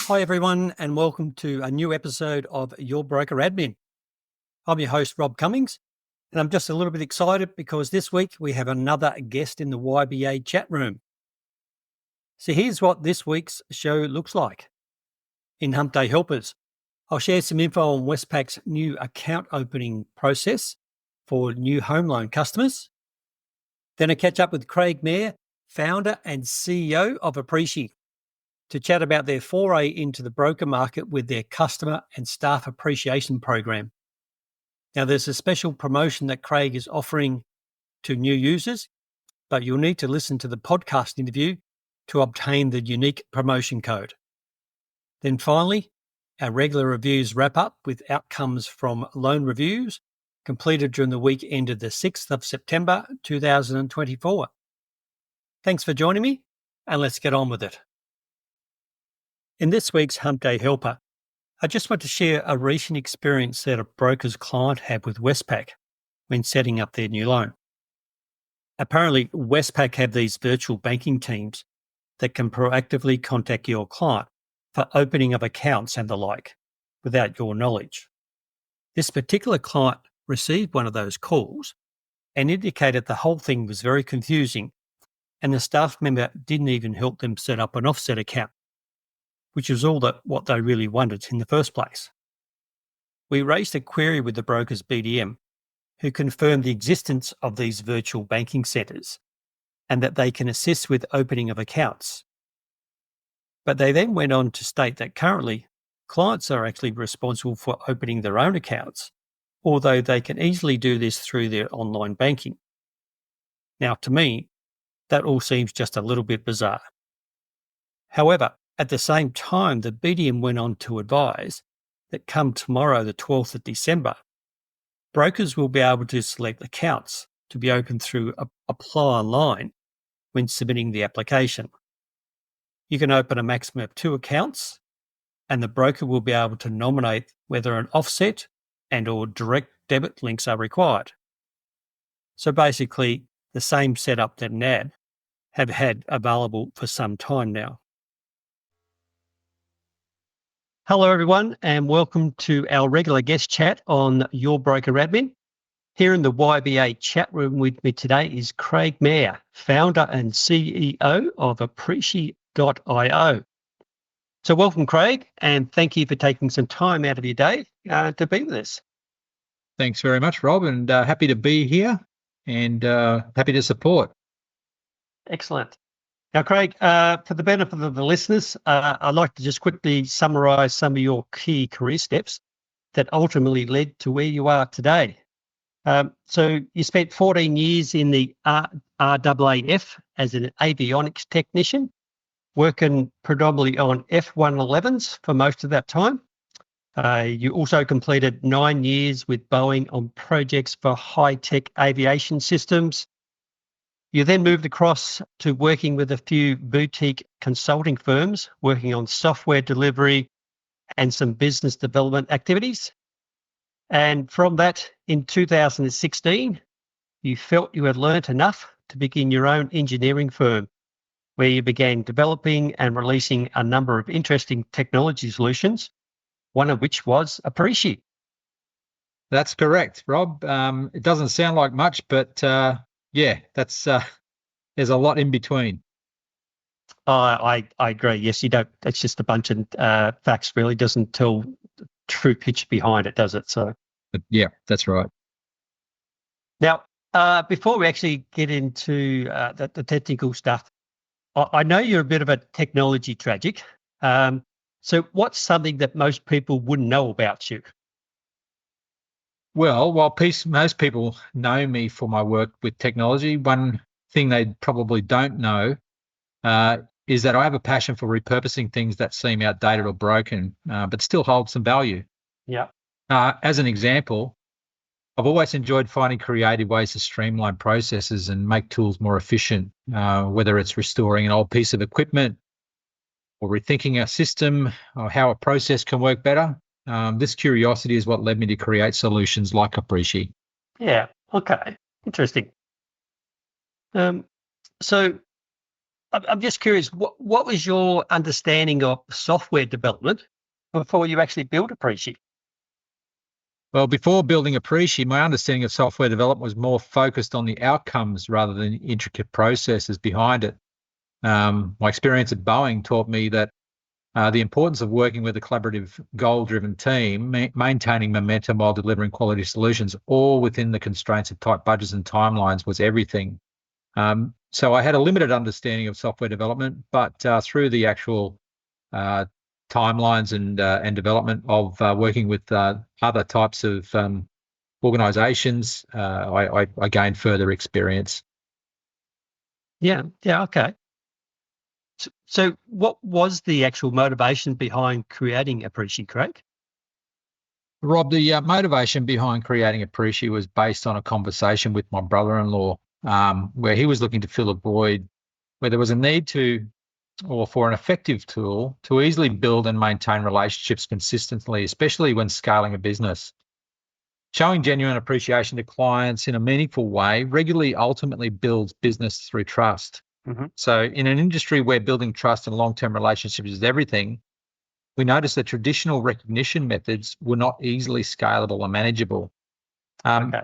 Hi everyone, and welcome to a new episode of Your Broker Admin. I'm your host, Rob Cummings, and I'm just a little bit excited because this week we have another guest in the YBA chat room. So here's what this week's show looks like. In Humpday Helpers, I'll share some info on Westpac's new account opening process for new home loan customers. Then I catch up with Craig Mair, founder and CEO of Appreci, to chat about their foray into the broker market with their customer and staff appreciation program. Now, there's a special promotion that Craig is offering to new users, but you'll need to listen to the podcast interview to obtain the unique promotion code. Then finally, our regular reviews wrap up with outcomes from loan reviews completed during the week ended the 6th of September 2024. Thanks for joining me, and let's get on with it. In this week's Humpday Helper, I just want to share a recent experience that a broker's client had with Westpac when setting up their new loan. Apparently, Westpac have these virtual banking teams that can proactively contact your client for opening of accounts and the like without your knowledge. This particular client received one of those calls and indicated the whole thing was very confusing and the staff member didn't even help them set up an offset account, which is all that what they really wanted in the first place. We raised a query with the broker's BDM, who confirmed the existence of these virtual banking centres and that they can assist with opening of accounts. But they then went on to state that currently, clients are actually responsible for opening their own accounts, although they can easily do this through their online banking. Now, to me, that all seems just a little bit bizarre. However, at the same time, the BDM went on to advise that come tomorrow, the 12th of December, brokers will be able to select accounts to be opened through Apply Online when submitting the application. You can open a maximum of 2 accounts, and the broker will be able to nominate whether an offset and or direct debit links are required. So basically, the same setup that NAB have had available for some time now. Hello, everyone, and welcome to our regular guest chat on Your Broker Admin. Here in the YBA chat room with me today is Craig Mair, founder and CEO of Appreci.io. So welcome, Craig, and thank you for taking some time out of your day to be with us. Thanks very much, Rob, and happy to be here and happy to support. Excellent. Now, Craig, for the benefit of the listeners, I'd like to just quickly summarise some of your key career steps that ultimately led to where you are today. So you spent 14 years in the RAAF as an avionics technician, working predominantly on F-111s for most of that time. You also completed 9 years with Boeing on projects for high-tech aviation systems. You then moved across to working with a few boutique consulting firms, working on software delivery and some business development activities. And from that, in 2016, you felt you had learnt enough to begin your own engineering firm, where you began developing and releasing a number of interesting technology solutions, one of which was Appreci. That's correct, Rob. It doesn't sound like much, but yeah, that's there's a lot in between. I agree. Yes, you don't. It's just a bunch of facts. Really, doesn't tell the true picture behind it, does it? So, But yeah, that's right. now, before we actually get into the technical stuff, I know you're a bit of a technology tragic. So, what's something that most people wouldn't know about you? Well, while most people know me for my work with technology, one thing they probably don't know is that I have a passion for repurposing things that seem outdated or broken, but still hold some value. Yeah. As an example, I've always enjoyed finding creative ways to streamline processes and make tools more efficient, whether it's restoring an old piece of equipment or rethinking a system or how a process can work better. This curiosity is what led me to create solutions like Appreci. Yeah. Okay. Interesting. So I'm just curious, what was your understanding of software development before you actually built Appreci? Well, before building Appreci, my understanding of software development was more focused on the outcomes rather than intricate processes behind it. My experience at Boeing taught me that the importance of working with a collaborative, goal-driven team, maintaining momentum while delivering quality solutions, all within the constraints of tight budgets and timelines, was everything. So I had a limited understanding of software development, but through the actual timelines and development of working with other types of organisations, I gained further experience. Yeah, okay. So what was the actual motivation behind creating Appreci, Craig? Rob, the motivation behind creating Appreci was based on a conversation with my brother-in-law, where he was looking to fill a void where there was a need for an effective tool to easily build and maintain relationships consistently, especially when scaling a business. Showing genuine appreciation to clients in a meaningful way regularly ultimately builds business through trust. Mm-hmm. So in an industry where building trust and long-term relationships is everything, we noticed that traditional recognition methods were not easily scalable or manageable. Okay.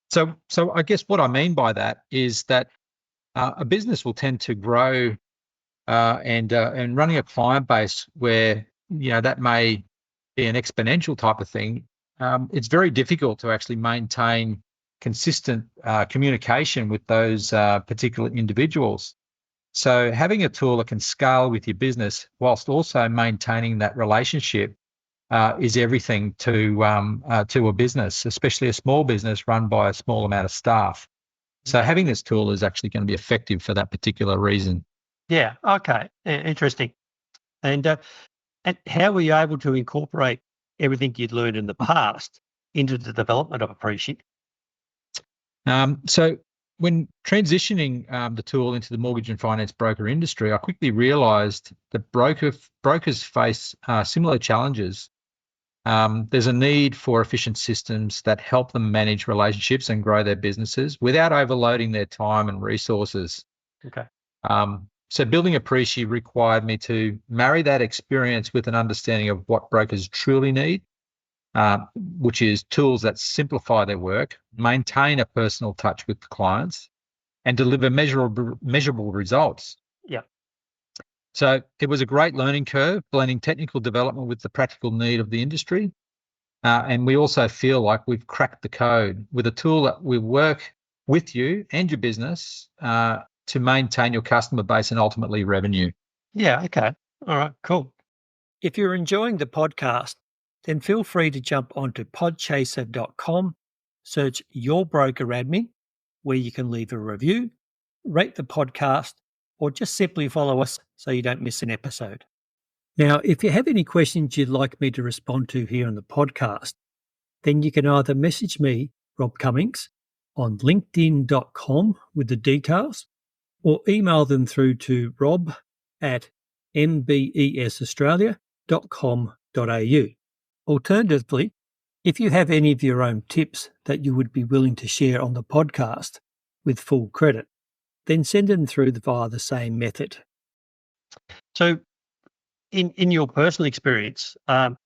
So I guess what I mean by that is that a business will tend to grow and running a client base where that may be an exponential type of thing. It's very difficult to actually maintain consistent communication with those particular individuals. So having a tool that can scale with your business whilst also maintaining that relationship is everything to a business, especially a small business run by a small amount of staff. So having this tool is actually going to be effective for that particular reason. Yeah, okay, interesting. And how were you able to incorporate everything you'd learned in the past into the development of Appreci? So when transitioning the tool into the mortgage and finance broker industry, I quickly realised that brokers face similar challenges. There's a need for efficient systems that help them manage relationships and grow their businesses without overloading their time and resources. Okay. So building Appreci required me to marry that experience with an understanding of what brokers truly need, which is tools that simplify their work, maintain a personal touch with the clients, and deliver measurable results. Yeah. So it was a great learning curve, blending technical development with the practical need of the industry. And we also feel like we've cracked the code with a tool that will work with you and your business to maintain your customer base and ultimately revenue. Yeah, okay. All right, cool. If you're enjoying the podcast, then feel free to jump onto podchaser.com, search Your Broker Admin, where you can leave a review, rate the podcast, or just simply follow us so you don't miss an episode. Now, if you have any questions you'd like me to respond to here on the podcast, then you can either message me, Rob Cummings, on linkedin.com with the details, or email them through to rob@mbesaustralia.com.au. Alternatively, if you have any of your own tips that you would be willing to share on the podcast with full credit, then send them through via the same method. So, in your personal experience, have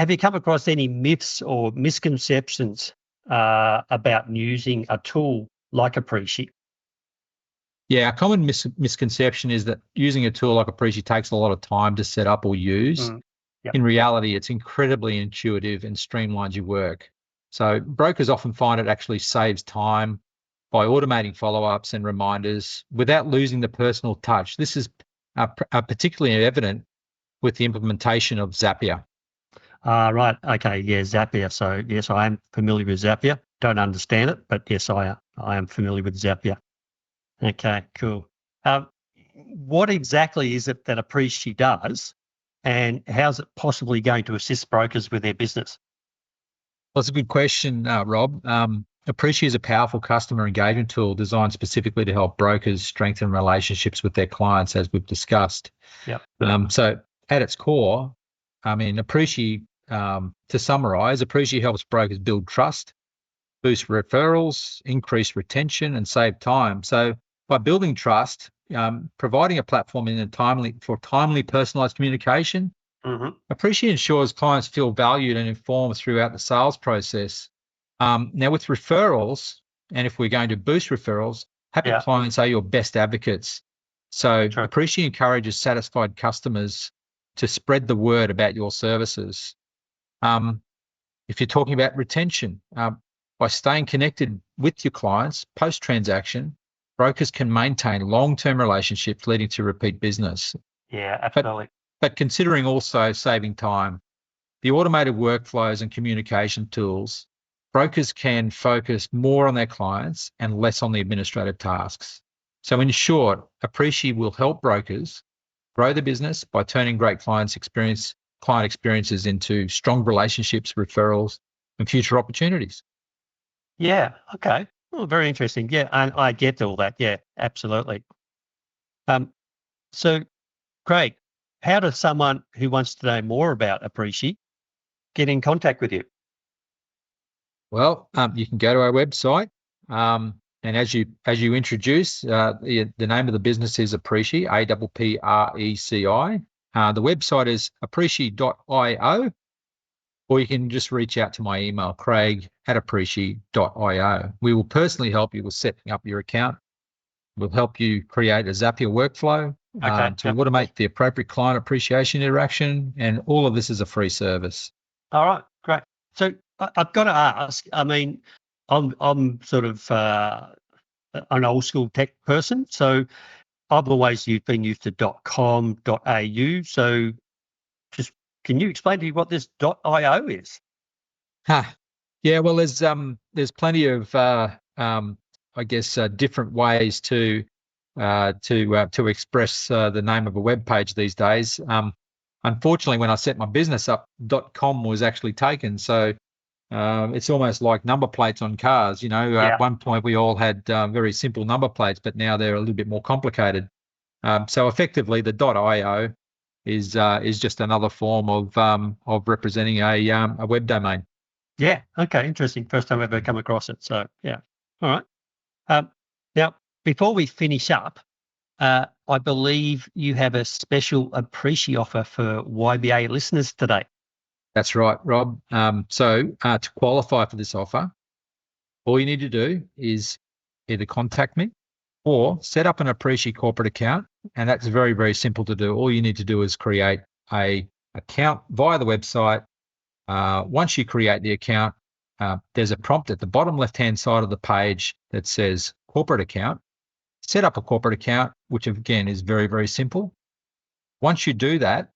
you come across any myths or misconceptions about using a tool like Appreci? Yeah, a common misconception is that using a tool like Appreci takes a lot of time to set up or use. Yep. In reality, it's incredibly intuitive and streamlines your work. So brokers often find it actually saves time by automating follow-ups and reminders without losing the personal touch. This is particularly evident with the implementation of Zapier. Right. Okay. Yeah, Zapier. So yes, I am familiar with Zapier. Don't understand it, but yes, I am familiar with Zapier. Okay, cool. What exactly is it that Appreci does, and how's it possibly going to assist brokers with their business? Well, that's a good question, Rob. Appreci is a powerful customer engagement tool designed specifically to help brokers strengthen relationships with their clients, as we've discussed. Yep. So at its core, I mean, Appreci, to summarize, Appreci helps brokers build trust, boost referrals, increase retention, and save time. So by building trust, providing a platform for timely personalised communication. Appreci ensures clients feel valued and informed throughout the sales process. Now, with referrals, and if we're going to boost referrals, happy clients are your best advocates. So Appreci encourages satisfied customers to spread the word about your services. If you're talking about retention, by staying connected with your clients post-transaction, brokers can maintain long-term relationships leading to repeat business. Yeah, absolutely. But considering also saving time, the automated workflows and communication tools, brokers can focus more on their clients and less on the administrative tasks. So in short, Appreci will help brokers grow the business by turning great client experiences into strong relationships, referrals, and future opportunities. Yeah, okay. Oh, very interesting. Yeah, and I get all that. Yeah, absolutely. So, Craig, how does someone who wants to know more about Appreci get in contact with you? Well, you can go to our website, and as you introduce, the name of the business is Appreci, Appreci. The website is appreci.io, or you can just reach out to my email, craig@appreci.io. We will personally help you with setting up your account. We'll help you create a Zapier workflow to automate the appropriate client appreciation interaction, and all of this is a free service. All right, great. So I've got to ask. I mean, I'm sort of an old school tech person, so I've always been used to .com.au. So just can you explain to me what this .io is? Yeah, well, there's plenty of different ways to express the name of a web page these days. Unfortunately, when I set my business up, .com was actually taken. So it's almost like number plates on cars. At one point we all had very simple number plates, but now they're a little bit more complicated. So effectively, the .io is just another form of representing a web domain. Yeah. Okay. Interesting. First time I've ever come across it. So yeah. All right. Now, before we finish up, I believe you have a special Appreci offer for YBA listeners today. That's right, Rob. So to qualify for this offer, all you need to do is either contact me or set up an Appreci corporate account, and that's very, very simple to do. All you need to do is create an account via the website. Once you create the account, there's a prompt at the bottom left-hand side of the page that says corporate account. Set up a corporate account, which again is very, very simple. Once you do that,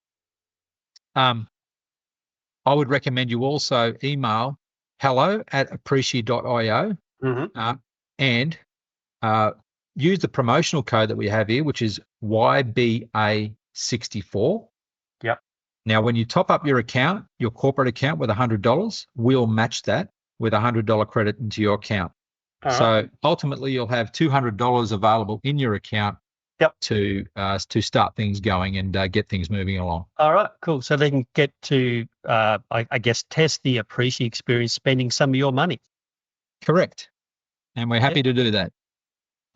I would recommend you also email hello@appreci.io and use the promotional code that we have here, which is YBA64. Yep. Now, when you top up your account, your corporate account with $100, we'll match that with a $100 credit into your account. So ultimately, you'll have $200 available in your account to start things going and get things moving along. All right, cool. So they can get to, I guess, test the Appreci experience spending some of your money. Correct. And we're happy to do that.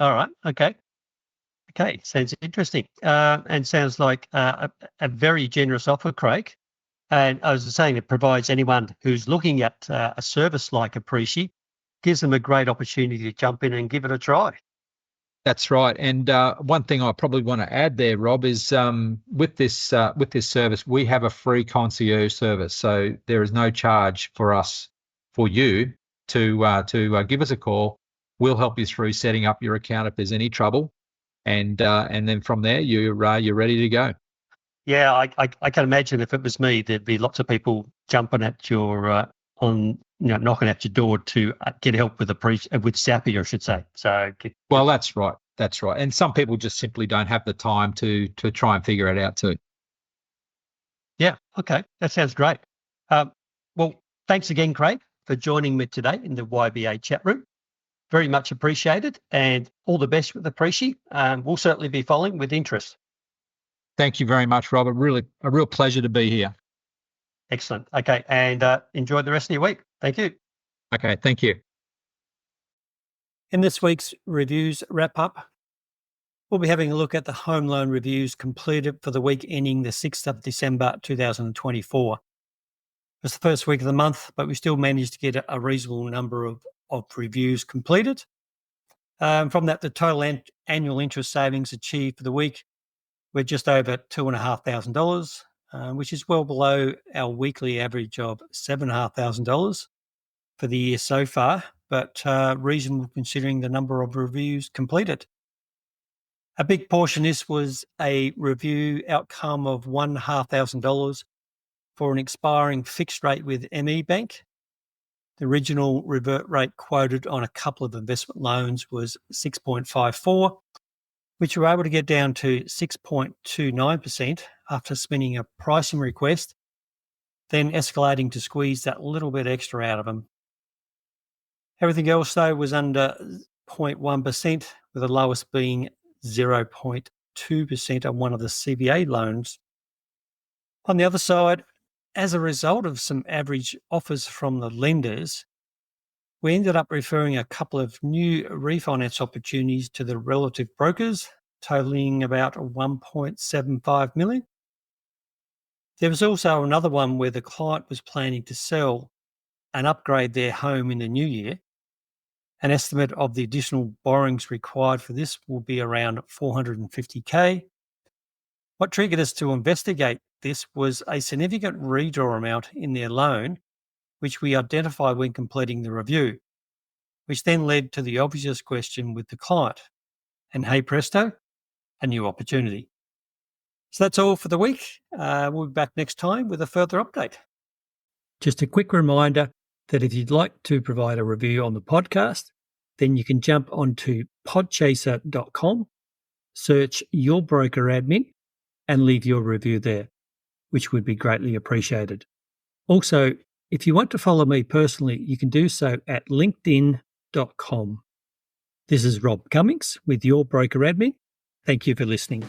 All right. Okay. Okay. Sounds interesting. And sounds like a very generous offer, Craig. And I was saying it provides anyone who's looking at a service like Appreci, gives them a great opportunity to jump in and give it a try. That's right. And one thing I probably want to add there, Rob, is with this service, we have a free concierge service. So there is no charge for you to give us a call. We'll help you through setting up your account if there's any trouble, and then from there you're ready to go. Yeah, I can imagine if it was me, there'd be lots of people jumping at your knocking at your door to get help with Zapier, I should say. So, well, that's right. That's right. And some people just simply don't have the time to try and figure it out too. Yeah. Okay. That sounds great. Well, thanks again, Craig, for joining me today in the YBA chat room. Very much appreciated, and all the best with Appreci. We'll certainly be following with interest. Thank you very much, Robert. Really, a real pleasure to be here. Excellent. Okay, and enjoy the rest of your week. Thank you. Okay, thank you. In this week's reviews wrap up, We'll be having a look at the home loan reviews completed for the week ending the 6th of December 2024. It's the first week of the month, but we still managed to get a reasonable number of reviews completed. From that, the total annual interest savings achieved for the week were just over $2,500, which is well below our weekly average of $7,500 for the year so far, but reasonable considering the number of reviews completed. A big portion of this was a review outcome of $1,500 for an expiring fixed rate with ME Bank. The original revert rate quoted on a couple of investment loans was 6.54, which we were able to get down to 6.29% after submitting a pricing request, then escalating to squeeze that little bit extra out of them. Everything else, though, was under 0.1%, with the lowest being 0.2% on one of the CBA loans. On the other side, as a result of some average offers from the lenders, we ended up referring a couple of new refinance opportunities to the relative brokers, totaling about $1.75 million. There was also another one where the client was planning to sell and upgrade their home in the new year. An estimate of the additional borrowings required for this will be around $450K. What triggered us to investigate this was a significant redraw amount in their loan, which we identified when completing the review, which then led to the obvious question with the client. And hey presto, a new opportunity. So that's all for the week. We'll be back next time with a further update. Just a quick reminder that if you'd like to provide a review on the podcast, then you can jump onto podchaser.com, search Your Broker Admin, and leave your review there, which would be greatly appreciated. Also, if you want to follow me personally, you can do so at linkedin.com. This is Rob Cummings with Your Broker Admin. Thank you for listening.